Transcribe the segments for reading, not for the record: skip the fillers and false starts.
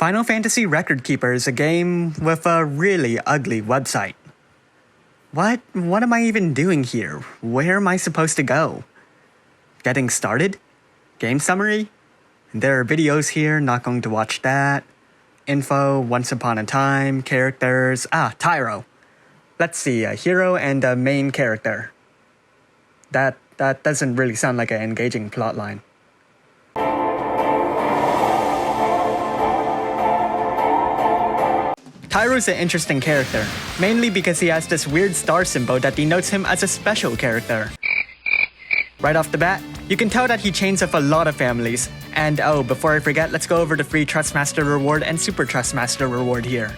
Final Fantasy Record Keeper is a game with a really ugly website. What am I even doing here? Where am I supposed to go? Getting started? Game summary? There are videos here, not going to watch that. Info, once upon a time, characters, Tyro. Let's see, a hero and a main character. That doesn't really sound like an engaging plotline. Tyro's an interesting character, mainly because he has this weird star symbol that denotes him as a special character. Right off the bat, you can tell that he chains with a lot of families. And before I forget, let's go over the free Trustmaster reward and Super Trustmaster reward here.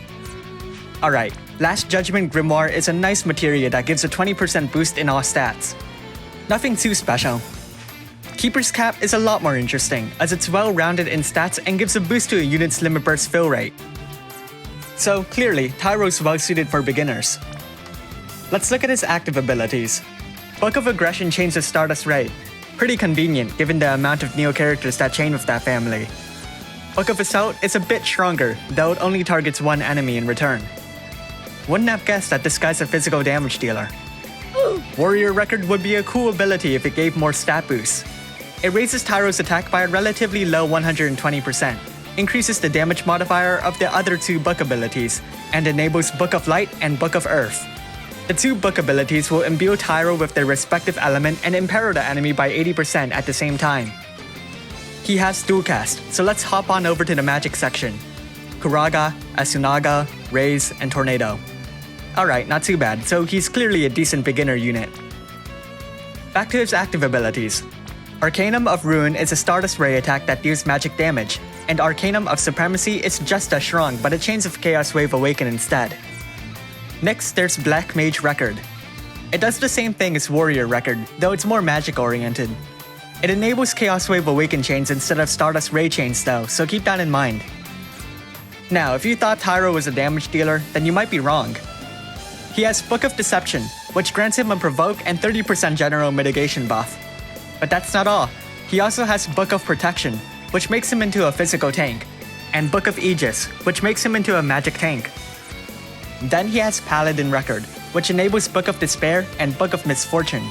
Alright, Last Judgment Grimoire is a nice materia that gives a 20% boost in all stats. Nothing too special. Keeper's Cap is a lot more interesting, as it's well-rounded in stats and gives a boost to a unit's limit burst fill rate. So clearly, Tyro's well-suited for beginners. Let's look at his active abilities. Book of Aggression chains with Stardust Ray. Pretty convenient given the amount of Neo characters that chain with that family. Book of Assault is a bit stronger, though it only targets one enemy in return. Wouldn't have guessed that this guy's a physical damage dealer. Warrior Record would be a cool ability if it gave more stat boosts. It raises Tyro's attack by a relatively low 120%, increases the damage modifier of the other two book abilities, and enables Book of Light and Book of Earth. The two book abilities will imbue Tyro with their respective element and imperil the enemy by 80% at the same time. He has dual cast, so let's hop on over to the magic section. Kuraga, Asunaga, Raise, and Tornado. Alright, not too bad, so he's clearly a decent beginner unit. Back to his active abilities. Arcanum of Ruin is a Stardust Ray attack that deals magic damage, and Arcanum of Supremacy is just as strong, but it chains with Chaos Wave Awaken instead. Next, there's Black Mage Record. It does the same thing as Warrior Record, though it's more magic-oriented. It enables Chaos Wave Awaken chains instead of Stardust Ray chains though, so keep that in mind. Now, if you thought Tyro was a damage dealer, then you might be wrong. He has Book of Deception, which grants him a Provoke and 30% general mitigation buff. But that's not all. He also has Book of Protection, which makes him into a physical tank, and Book of Aegis, which makes him into a magic tank. Then he has Paladin Record, which enables Book of Despair and Book of Misfortune.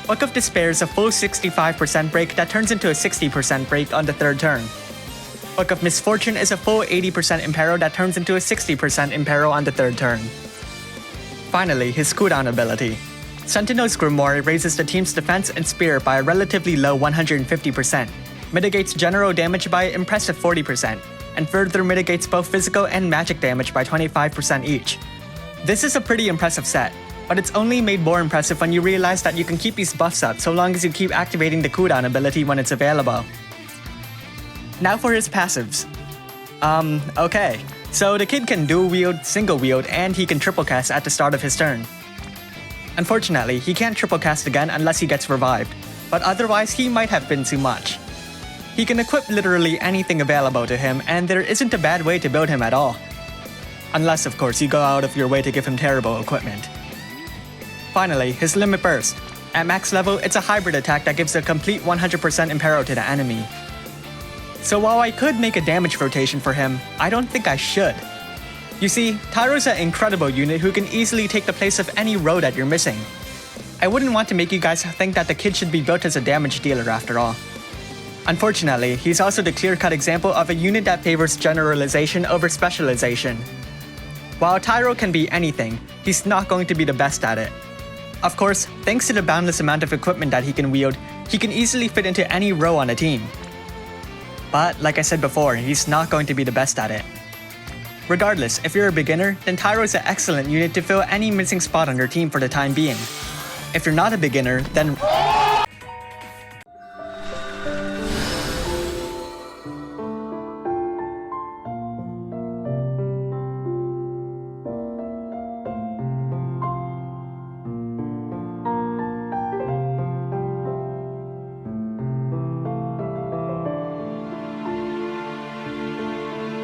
Book of Despair is a full 65% break that turns into a 60% break on the third turn. Book of Misfortune is a full 80% imperil that turns into a 60% imperil on the third turn. Finally, his cooldown ability. Centeno's Grimoire raises the team's defense and spear by a relatively low 150%, mitigates general damage by impressive 40%, and further mitigates both physical and magic damage by 25% each. This is a pretty impressive set, but it's only made more impressive when you realize that you can keep these buffs up so long as you keep activating the cooldown ability when it's available. Now for his passives. Okay. So the kid can dual wield, single wield, and he can triple cast at the start of his turn. Unfortunately, he can't triple cast again unless he gets revived, but otherwise he might have been too much. He can equip literally anything available to him, and there isn't a bad way to build him at all. Unless, of course, you go out of your way to give him terrible equipment. Finally, his Limit Burst. At max level, it's a hybrid attack that gives a complete 100% imperil to the enemy. So while I could make a damage rotation for him, I don't think I should. You see, Tyro's an incredible unit who can easily take the place of any row that you're missing. I wouldn't want to make you guys think that the kid should be built as a damage dealer after all. Unfortunately, he's also the clear-cut example of a unit that favors generalization over specialization. While Tyro can be anything, he's not going to be the best at it. Of course, thanks to the boundless amount of equipment that he can wield, he can easily fit into any row on a team. But, like I said before, he's not going to be the best at it. Regardless, if you're a beginner, then Tyro's an excellent unit to fill any missing spot on your team for the time being. If you're not a beginner, then